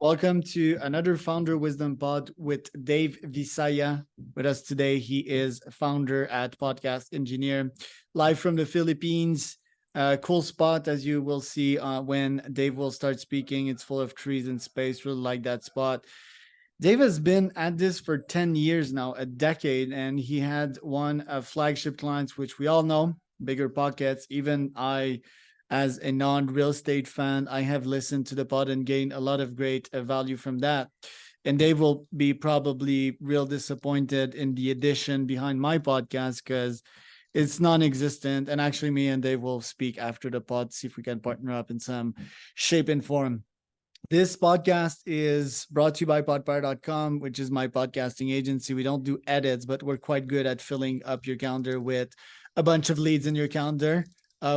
Welcome to another Founder Wisdom Pod with Dave Visaya. With us today, he is founder at Podcast Engineer, live from the Philippines. Cool spot, as you will see when Dave will start speaking. It's full of trees and space. Really like that spot. Dave has been at this for 10 years now, a decade, and he had one of flagship clients, which we all know, Bigger Pockets. Even I, as a non-real estate fan, I have listened to the pod and gained a lot of great value from that. And Dave will be probably real disappointed in the addition behind my podcast because it's non-existent. And actually, me and Dave will speak after the pod, see if we can partner up in some shape and form. This podcast is brought to you by podpire.com, which is my podcasting agency. We don't do edits, but we're quite good at filling up your calendar with a bunch of leads in your calendar.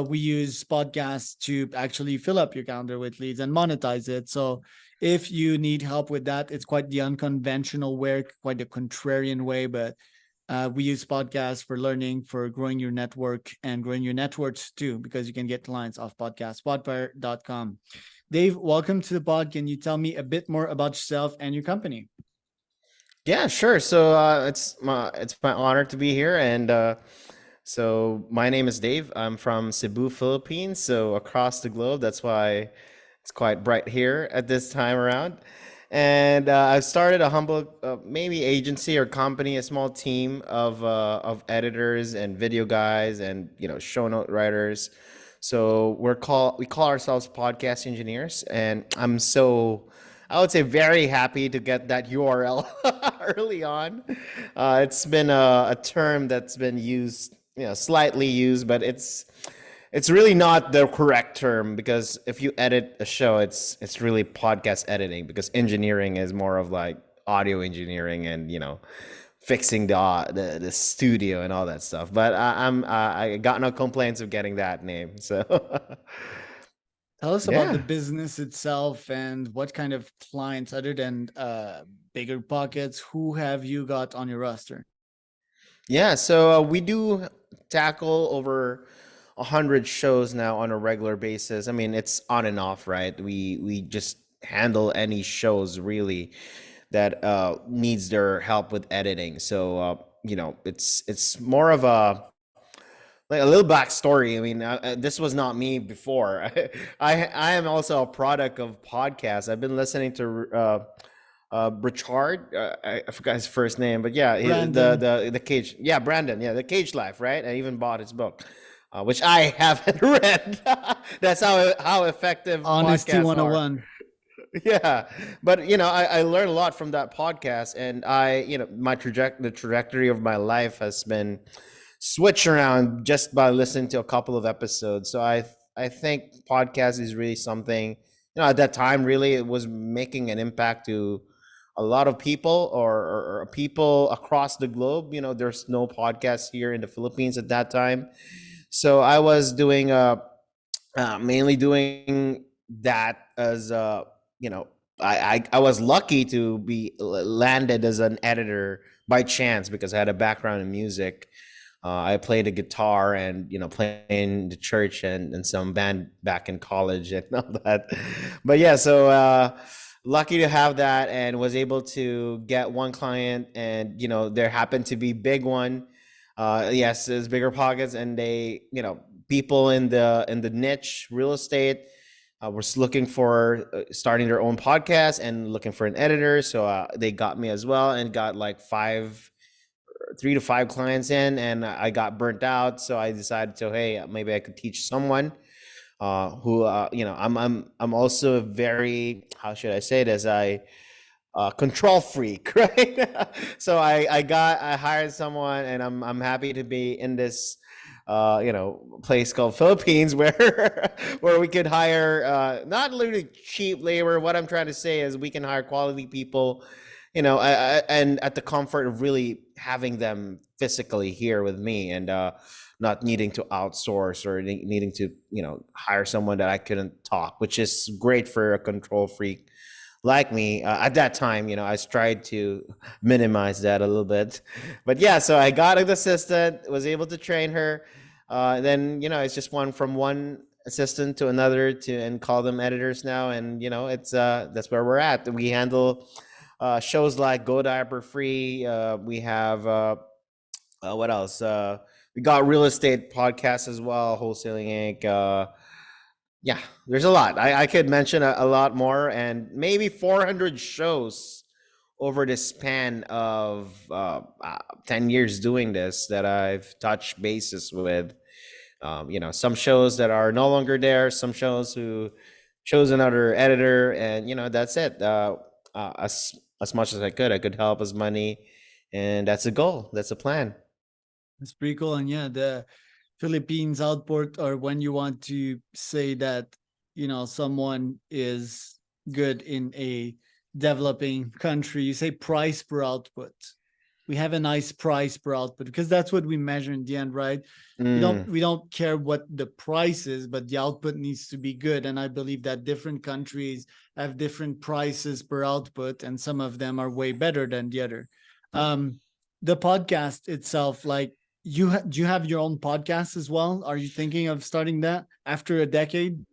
We use podcasts to actually fill up your calendar with leads and monetize it. So if you need help with that, it's quite the unconventional way, quite the contrarian way, but we use podcasts for learning, for growing your network and growing your networks too, because you can get clients off podcasts, podpire.com. Dave, welcome to the pod. Can you tell me a bit more about yourself and your company? Yeah, sure. So it's my honor to be here, and so my name is Dave. I'm from Cebu, Philippines, so across the globe. That's why it's quite bright here at this time around. And I've started a humble, maybe agency or company, a small team of editors and video guys, and show note writers. So we call ourselves podcast engineers, and I would say very happy to get that URL early on. It's been a term that's been used, slightly used, but it's really not the correct term, because if you edit a show, it's really podcast editing, because engineering is more of like audio engineering and fixing the studio and all that stuff. But I got no complaints of getting that name. So Tell us about the yeah. business itself and what kind of clients, other than bigger pockets, who have you got on your roster? Yeah, so we do tackle over 100 shows now on a regular basis. I mean, it's on and off, right? We just handle any shows really that needs their help with editing. So it's more of a like a little backstory. I mean, this was not me before. I am also a product of podcasts. I've been listening to Richard. I forgot his first name, but yeah, Brandon, the cage. Yeah, Brandon. Yeah, the Cage Life, right? I even bought his book, which I haven't read. That's how effective Honesty podcasts are. 101. Yeah, but I learned a lot from that podcast, and the trajectory of my life has been switch around just by listening to a couple of episodes. So I think podcast is really something. At that time, really, it was making an impact to a lot of people, or people across the globe. There's no podcast here in the Philippines at that time, so I was doing mainly doing that as you know. I was lucky to be landed as an editor by chance, because I had a background in music. I played the guitar, and playing the church and some band back in college and all that. But yeah, so lucky to have that, and was able to get one client, and there happened to be big one. Yes, there's bigger pockets, and they people in the niche real estate was looking for starting their own podcast and looking for an editor. So they got me as well, and got like 3 to 5 clients in, and I got burnt out. So I decided to, hey, maybe I could teach someone who I'm also very, how should I say this, I control freak, right? So I hired someone, and I'm happy to be in this place called Philippines, where where we could hire not literally cheap labor. What I'm trying to say is we can hire quality people, and at the comfort of really having them physically here with me, and not needing to outsource, or needing to hire someone that I couldn't talk, which is great for a control freak like me. At that time, I tried to minimize that a little bit. But yeah, so I got an assistant, was able to train her. Then it's just one from one assistant to another to and call them editors now, and it's that's where we're at. We handle shows like Go Diaper Free. We have what else? We got real estate podcasts as well, Wholesaling Inc. Yeah, there's a lot. I could mention a lot more, and maybe 400 shows over the span of 10 years doing this that I've touched bases with. Some shows that are no longer there, some shows who chose another editor, and that's it. As much as I could help as money, and that's a goal. That's a plan. It's pretty cool. And yeah, the Philippines output, or when you want to say that, someone is good in a developing country, you say price per output. We have a nice price per output because that's what we measure in the end, right? Mm. We don't care what the price is, but the output needs to be good. And I believe that different countries have different prices per output, and some of them are way better than the other. The podcast itself, like, do you have your own podcast as well? Are you thinking of starting that after a decade?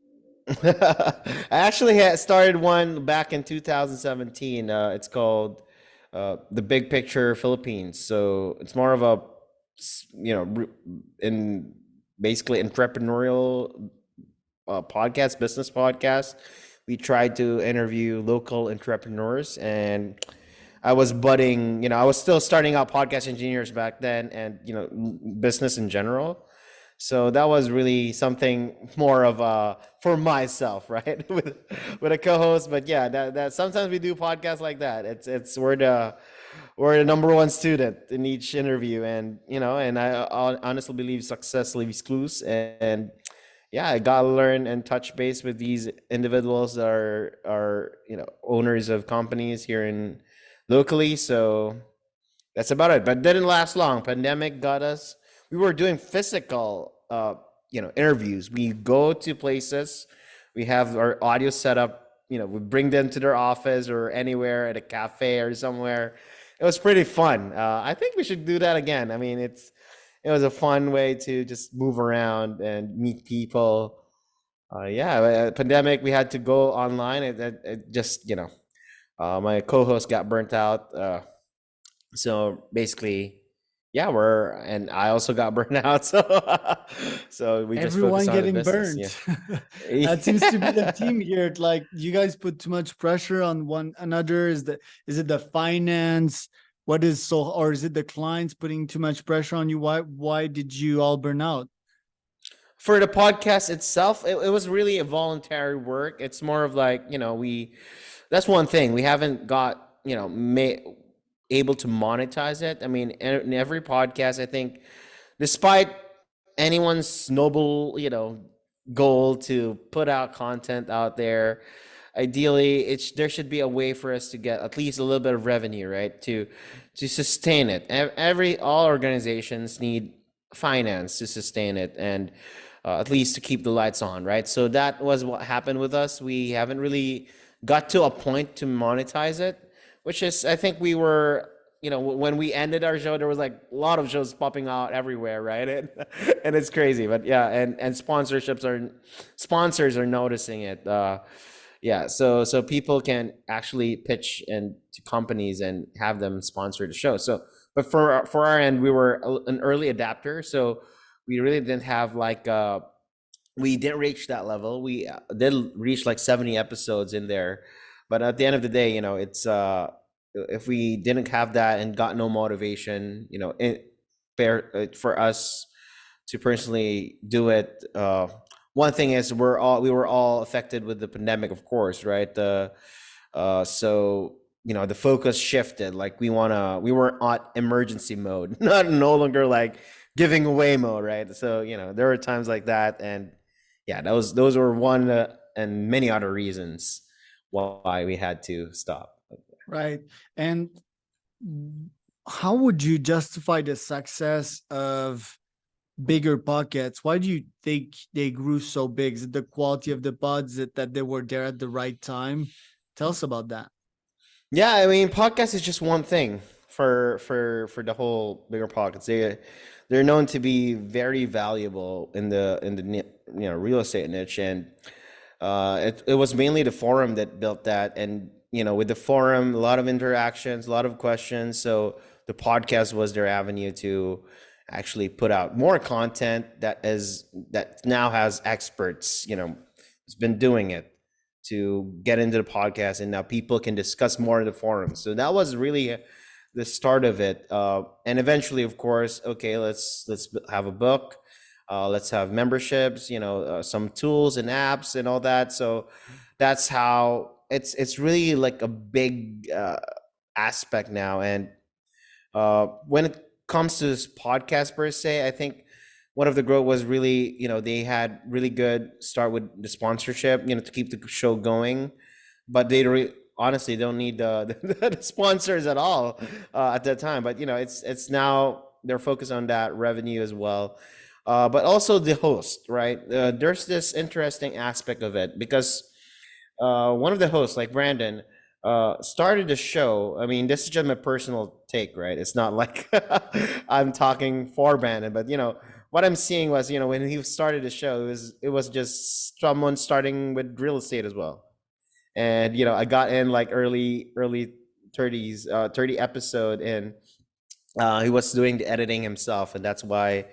I actually had started one back in 2017. It's called The Big Picture Philippines. So it's more of a, in basically entrepreneurial podcast, business podcast. We tried to interview local entrepreneurs, and I was still starting out podcast engineers back then, and business in general. So that was really something more of for myself, right? with a co-host. But yeah, that sometimes we do podcasts like that. It's we're the number one student in each interview, and and I honestly believe success leaves clues, and yeah, I gotta learn and touch base with these individuals that are owners of companies here in locally. So that's about it. But didn't last long. Pandemic got us. We were doing physical, interviews. We go to places. We have our audio set up. We bring them to their office or anywhere at a cafe or somewhere. It was pretty fun. I think we should do that again. I mean, it was a fun way to just move around and meet people. Yeah, pandemic, we had to go online. It just, my co-host got burnt out. So basically, yeah, and I also got burned out. So we just focus Everyone on the getting business. burnt. Yeah. That seems to be the theme here. Like, you guys put too much pressure on one another. Is it the finance? Or is it the clients putting too much pressure on you? Why did you all burn out? For the podcast itself, it was really a voluntary work. It's more of like, that's one thing. We haven't got, able to monetize it. I mean, in every podcast, I think, despite anyone's noble, goal to put out content out there, ideally there should be a way for us to get at least a little bit of revenue, right? To sustain it. All organizations need finance to sustain it, and at least to keep the lights on, right? So that was what happened with us. We haven't really got to a point to monetize it, which is, I think we were, when we ended our show, there was like a lot of shows popping out everywhere, right? And it's crazy, but yeah, and sponsors are noticing it. Yeah, so people can actually pitch and to companies and have them sponsor the show. So, but for our end, we were an early adapter, so we really didn't have like we didn't reach that level. We did reach like 70 episodes in there, but at the end of the day, it's if we didn't have that and got no motivation, for us to personally do it. One thing is we were all affected with the pandemic, of course, right? So the focus shifted. Like we were on emergency mode, not no longer like giving away mode, right? So there were times like that, and yeah, those were one and many other reasons why we had to stop. Right. And how would you justify the success of bigger podcasts? Why do you think they grew so big? Is it the quality of the pods that they were there at the right time? Tell us about that. Yeah, I mean, podcast is just one thing. for the whole bigger pockets. They're known to be very valuable in the real estate niche, and it was mainly the forum that built that. And with the forum, a lot of interactions, a lot of questions. So the podcast was their avenue to actually put out more content that now has experts, has been doing it to get into the podcast, and now people can discuss more in the forums. So that was really the start of it. And eventually, of course, okay, let's have a book, let's have memberships, some tools and apps and all that. So that's how it's really like a big aspect now. And when it comes to this podcast per se, I think one of the growth was really, they had really good start with the sponsorship, to keep the show going, but honestly don't need the sponsors at all at that time. But it's now they're focused on that revenue as well. But also the host, right? There's this interesting aspect of it because one of the hosts, like Brandon, started the show. I mean, this is just my personal take, right? It's not like I'm talking for Brandon, but what I'm seeing was, when he started the show, it was just someone starting with real estate as well. And I got in like early 30s, 30 episode, and he was doing the editing himself, and that's why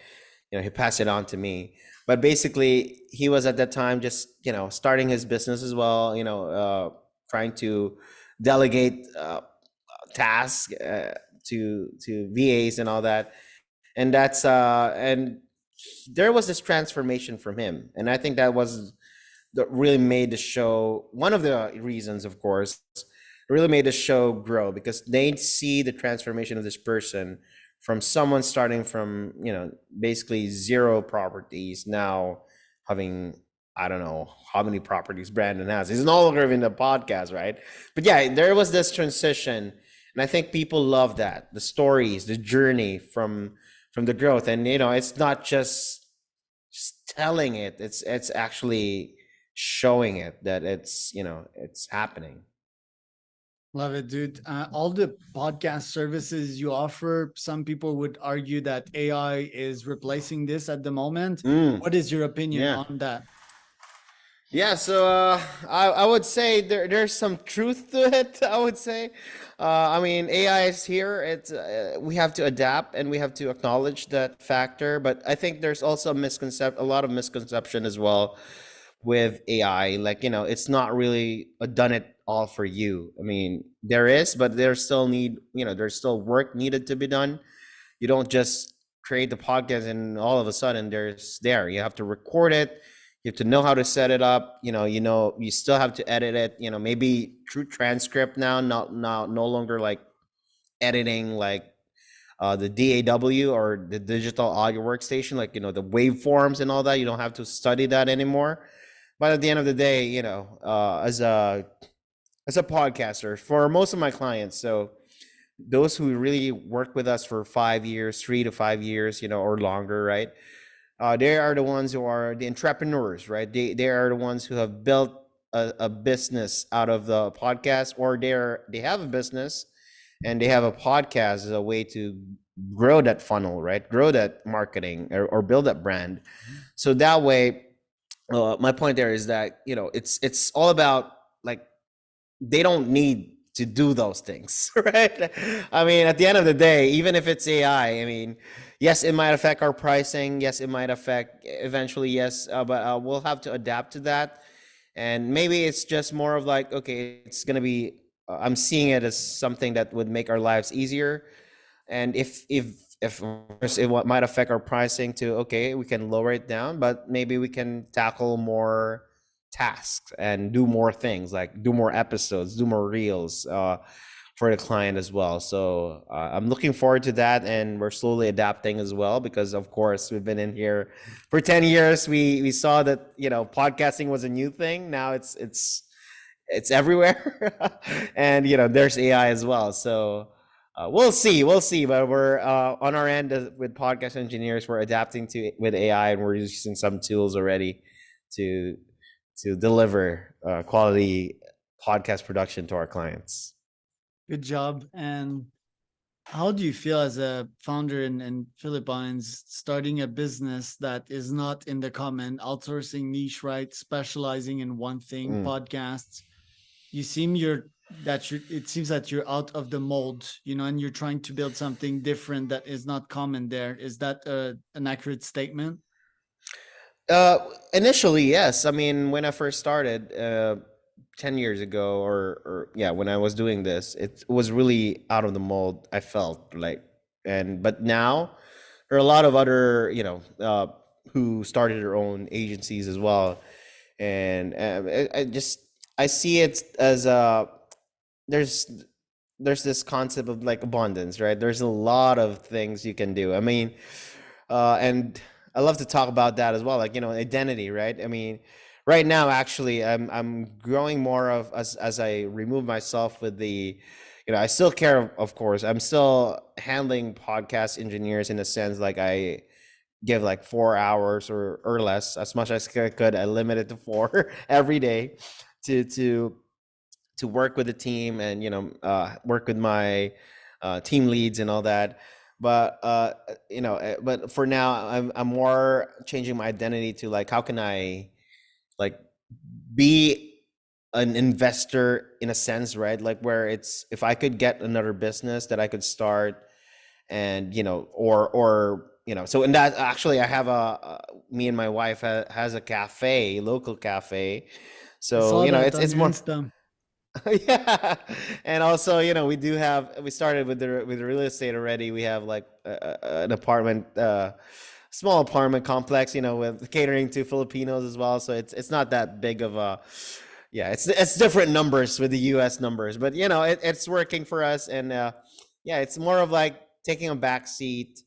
he passed it on to me. But basically, he was at that time just starting his business as well. Trying to delegate tasks to VAs and all that, and there was this transformation from him, and I think that was that really made the show, one of the reasons, of course, really made the show grow, because they see the transformation of this person from someone starting from basically zero properties, now having, I don't know how many properties Brandon has. He's no longer in the podcast, right? But yeah, there was this transition, and I think people love that, the stories, the journey from the growth. And it's not just telling it, it's actually showing it that it's happening. Love it, dude. All the podcast services you offer, some people would argue that AI is replacing this at the moment. What is your opinion Yeah. on that? Yeah, so I would say there's some truth to it. I would say, I mean, AI is here. It's we have to adapt and we have to acknowledge that factor. But I think there's also a lot of misconception as well with AI. Like it's not really a done it all for you. I mean, there is, but there's still work needed to be done. You don't just create the podcast and all of a sudden there. You have to record it. You have to know how to set it up. You still have to edit it. Maybe through transcript now, not no longer like editing like the DAW or the digital audio workstation, like the waveforms and all that. You don't have to study that anymore. But at the end of the day, as a podcaster for most of my clients, so those who really work with us for 5 years, 3 to 5 years, or longer, right? They are the ones who are the entrepreneurs, right? They are the ones who have built a business out of the podcast, or they have a business and they have a podcast as a way to grow that funnel, right? Grow that marketing, or build that brand. So that way, my point there is that it's all about, like, they don't need to do those things, right? I mean, at the end of the day, even if it's AI, I mean, yes, it might affect our pricing. Yes, it might affect eventually. Yes, but we'll have to adapt to that. And maybe it's just more of like, okay, it's gonna be. I'm seeing it as something that would make our lives easier. And if of course it might affect our pricing too, okay, we can lower it down, but maybe we can tackle more tasks and do more things, like do more episodes, do more reels for the client as well. So I'm looking forward to that, and we're slowly adapting as well, because of course we've been in here for 10 years. We saw that podcasting was a new thing. Now it's everywhere. And there's AI as well. So we'll see, but we're on our end with podcast engineers, we're adapting to it with AI, and we're using some tools already to deliver quality podcast production to our clients. Good job. And How do you feel as a founder in Philippines, starting a business that is not in the common, outsourcing niche, right? Specializing in one thing, Mm. podcasts. You seem it seems that you're out of the mold, and you're trying to build something different that is not common there. Is that an accurate statement? Uh, Initially, yes. I mean, when I first started 10 years ago, or yeah, when I was doing this, it was really out of the mold, I felt like. But now there are a lot of other, who started their own agencies as well. And I see it as there's there's this concept of like abundance, right? There's a lot of things you can do. I mean, and I love to talk about that as well, like identity, right? I mean, right now actually, I'm growing more of as I remove myself with the, I still care, of course. I'm still handling podcast engineers in a sense, like I give like 4 hours or less, as much as I could. I limit it to four every day to work with the team and work with my team leads and all that. But but for now, I'm more changing my identity to like how can I like be an investor in a sense, right? Like where it's, if I could get another business that I could start, and so in that, actually I have me and my wife has a cafe, local cafe. I So saw that on it's your more. Insta. Yeah, and also we started with the real estate already. We have like an apartment, small apartment complex, with catering to Filipinos as well. So it's not that big of a, yeah, it's different numbers with the U.S. numbers, but it's working for us. And yeah, it's more of like taking a back seat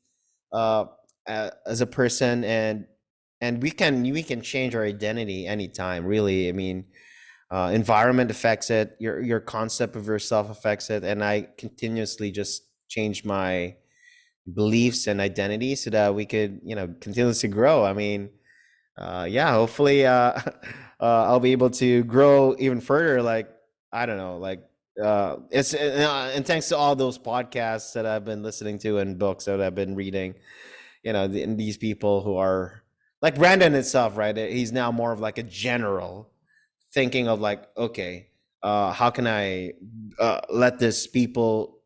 uh, as a person, and we can change our identity anytime, really. I mean, environment affects it, your concept of yourself affects it, and I continuously just change my beliefs and identity so that we could continuously grow. I mean, yeah, hopefully I'll be able to grow even further, like I don't know, like it's and thanks to all those podcasts that I've been listening to and books that I've been reading, and these people who are like Brandon itself, right? He's now more of like a general, thinking of like, okay, how can I let this people,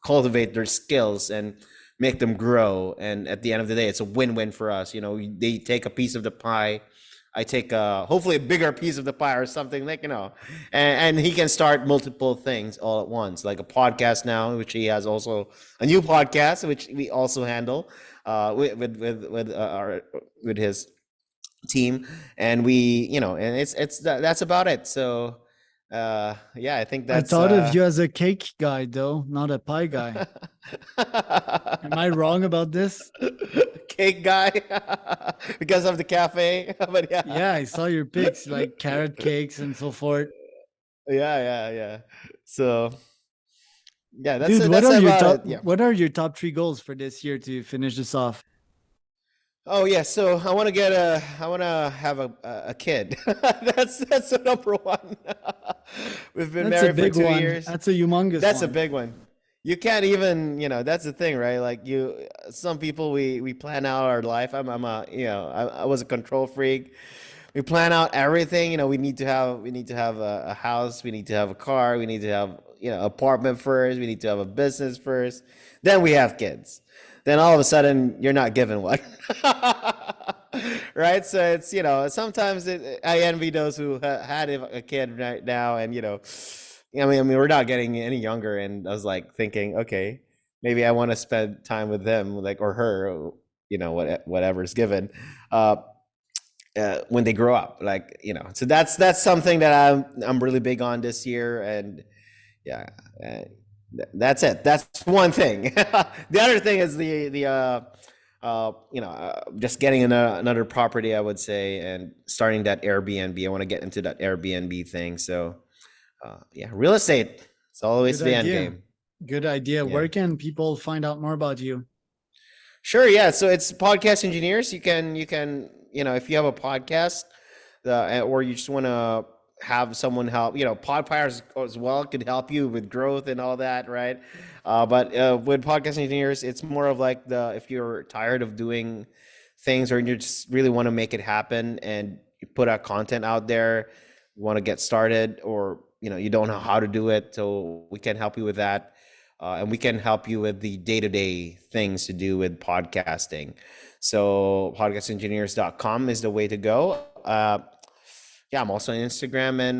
cultivate their skills and make them grow, and at the end of the day, it's a win-win for us. They take a piece of the pie, I take hopefully a bigger piece of the pie or something, like, and he can start multiple things all at once, like a podcast now, which he has, also a new podcast which we also handle with his team. And that's about it. So yeah, I think I that's thought of you as a cake guy, though, not a pie guy. Am I wrong about this? cake guy because of the cafe. But yeah, Yeah, I saw your pics, like carrot cakes and so forth. yeah. So yeah, that's Dude, it, that's about it. Yeah. what are your top three goals for this year to finish this off? Oh yeah, so I want to have a kid. That's the number one. We've been That's a married for big 2 years. one. That's a humongous That's a one. big one. You can't even, that's the thing, right? Like some people, we plan out our life. I'm a, I was a control freak. We plan out everything. We need to have a house. We need to have a car. We need to have, apartment first. We need to have a business first. Then we have kids. Then all of a sudden you're not given one. Right? So it's, sometimes I envy those who had a kid right now, and I mean, we're not getting any younger, and I was like thinking, okay, maybe I want to spend time with them, like, or her, whatever's given, uh, when they grow up, like, So that's something that I'm really big on this year, and yeah, uh, that's it. That's one thing. The other thing is just getting another property, I would say, and starting that Airbnb. I want to get into that Airbnb thing. So yeah, real estate. It's always Good the end idea. game. Good idea. Yeah. Where can people find out more about you? Sure. Yeah. So it's podcast engineers. You can, if you have a podcast, or you just want to have someone help, podpires as well could help you with growth and all that, right? But with podcast engineers, it's more of like if you're tired of doing things or you just really want to make it happen and you put out content out there, you want to get started, or you don't know how to do it, so we can help you with that. And we can help you with the day-to-day things to do with podcasting. So podcastengineers.com is the way to go. Yeah, I'm also on Instagram and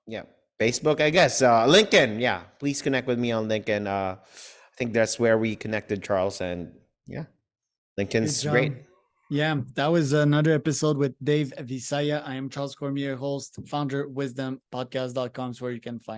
yeah, Facebook, I guess. LinkedIn, yeah. Please connect with me on LinkedIn. I think that's where we connected, Charles. And yeah, Good LinkedIn's job. great. Yeah, that was another episode with Dave Visaya. I am Charles Cormier, host, founder, wisdompodcast.com, where you can find